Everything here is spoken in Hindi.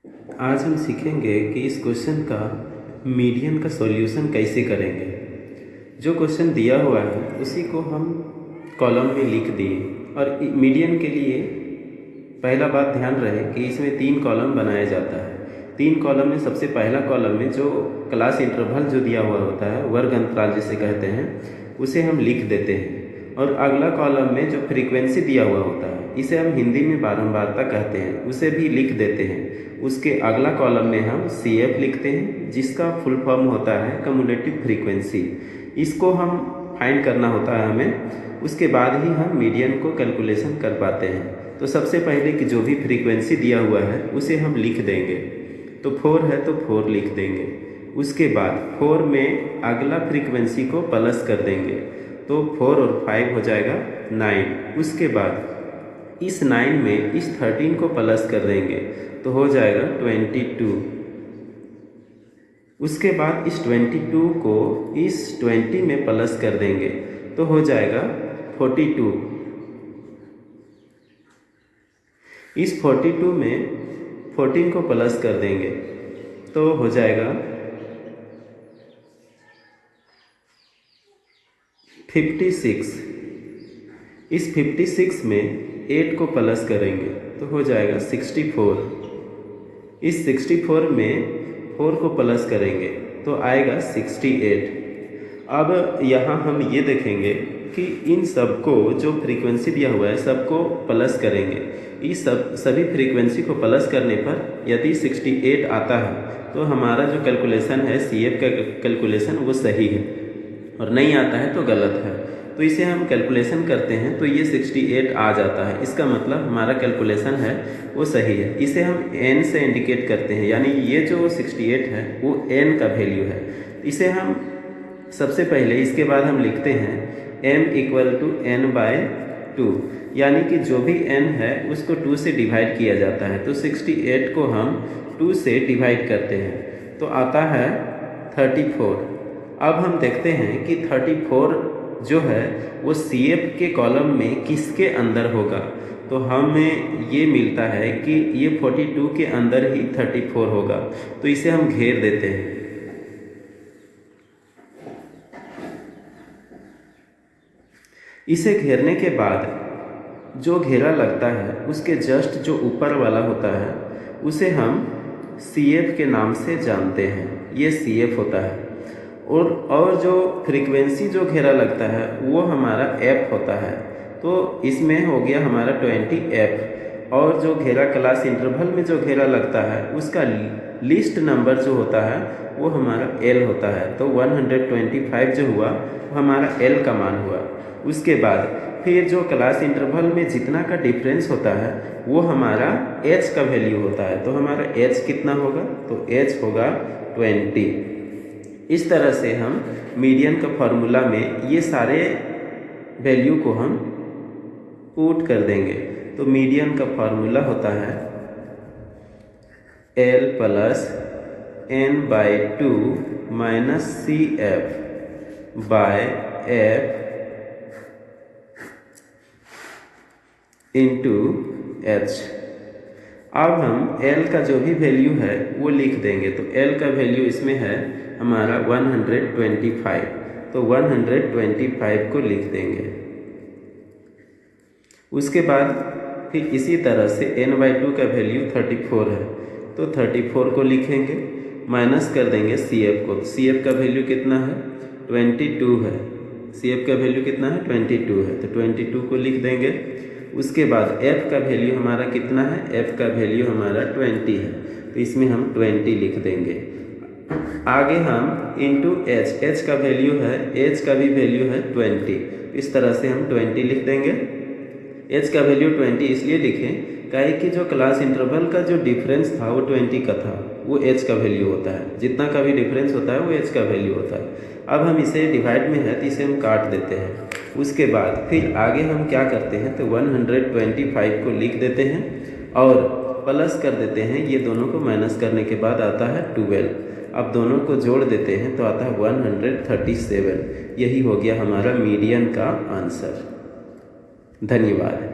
आज हम सीखेंगे कि इस क्वेश्चन का मीडियन का सॉल्यूशन कैसे करेंगे। जो क्वेश्चन दिया हुआ है उसी को हम कॉलम में लिख दिए और मीडियन के लिए पहला बात ध्यान रहे कि इसमें 3 कॉलम बनाया जाता है। 3 कॉलम में सबसे पहला कॉलम में जो क्लास इंटरवल जो दिया हुआ होता है, वर्ग अंतराल जिसे कहते हैं, उसे हम लिख देते हैं। और अगला कॉलम में जो फ्रीक्वेंसी दिया हुआ होता है, इसे हम हिंदी में बारंबारता कहते हैं, उसे भी लिख देते हैं। उसके अगला कॉलम में हम CF लिखते हैं, जिसका फुल फॉर्म होता है कम्युलेटिव फ्रीक्वेंसी। इसको हम फाइंड करना होता है हमें, उसके बाद ही हम मीडियन को कैलकुलेशन कर पाते हैं। तो सबसे पहले कि जो भी फ्रीक्वेंसी दिया हुआ है उसे हम लिख देंगे। तो 4 है तो 4 लिख देंगे। उसके बाद 4 में अगला फ्रीक्वेंसी को प्लस कर देंगे, तो 4 और 5 हो जाएगा 9। उसके बाद इस 9 में इस 13 को प्लस कर देंगे तो हो जाएगा 22। उसके बाद इस 22 को इस 20 में प्लस कर देंगे तो हो जाएगा 42। इस 42 में 14 को प्लस कर देंगे तो हो जाएगा 56। इस 56 में 8 को प्लस करेंगे तो हो जाएगा 64। इस 64 में 4 को प्लस करेंगे तो आएगा 68। अब यहाँ हम ये देखेंगे कि इन सबको जो फ्रीक्वेंसी दिया हुआ है सबको प्लस करेंगे। इस सभी फ्रीक्वेंसी को प्लस करने पर यदि 68 आता है तो हमारा जो कैलकुलेशन है CF का कैलकुलेशन वो सही है, और नहीं आता है तो गलत है। तो इसे हम कैलकुलेशन करते हैं तो ये 68 आ जाता है। इसका मतलब हमारा कैलकुलेशन है वो सही है। इसे हम n से इंडिकेट करते हैं, यानी ये जो 68 है वो n का वैल्यू है। इसे हम सबसे पहले इसके बाद हम लिखते हैं m = n/2, यानी कि जो भी n है उसको 2 से डिवाइड किया जाता है। तो 68 को हम 2 से डिवाइड करते हैं तो आता है 34। अब हम देखते हैं कि 34 जो है वो CF के कॉलम में किसके अंदर होगा। तो हमें ये मिलता है कि ये 42 के अंदर ही 34 होगा। तो इसे हम घेर देते हैं। इसे घेरने के बाद जो घेरा लगता है उसके जस्ट जो ऊपर वाला होता है उसे हम CF के नाम से जानते हैं। ये CF होता है। और जो फ्रीक्वेंसी जो घेरा लगता है वो हमारा F होता है। तो इसमें हो गया हमारा 20F। और जो घेरा क्लास इंटरवल में जो घेरा लगता है उसका लिस्ट नंबर जो होता है वो हमारा L होता है। तो 125 जो हुआ वो हमारा L का मान हुआ। उसके बाद फिर जो क्लास इंटरवल में जितना का डिफरेंस होता है वो हमारा H का वैल्यू होता है। तो हमारा H कितना होगा, तो H होगा 20। इस तरह से हम मीडियन का फॉर्मूला में ये सारे वैल्यू को हम पुट कर देंगे। तो मीडियन का फॉर्मूला होता है L + n/2 - CF/F × H। अब हम L का जो भी वैल्यू है वो लिख देंगे। तो L का वैल्यू इसमें है हमारा 125। तो 125 को लिख देंगे। उसके बाद फिर इसी तरह से n/2 का वैल्यू 34 है तो 34 को लिखेंगे, माइनस कर देंगे CF को। तो CF का वैल्यू कितना है, 22 है। CF का वैल्यू कितना है, 22 है। तो 22 को लिख देंगे। उसके बाद F का वैल्यू हमारा कितना है, F का वैल्यू हमारा 20 है। तो इसमें हम 20 लिख देंगे। आगे हम × H का वैल्यू है, H का भी वैल्यू है 20। इस तरह से हम 20 लिख देंगे। H का वैल्यू 20 इसलिए लिखें काहे कि जो क्लास इंटरवल का जो डिफरेंस था वो 20 का था, वो H का वैल्यू होता है। जितना का भी डिफरेंस होता है वो H का वैल्यू होता है। अब हम इसे डिवाइड में है तो इसे हम काट देते हैं। उसके बाद फिर आगे हम क्या करते हैं, तो 125 को लिख देते हैं और प्लस कर देते हैं। ये दोनों को माइनस करने के बाद आता है 12। अब दोनों को जोड़ देते हैं तो आता है 137। यही हो गया हमारा मीडियन का आंसर। धन्यवाद।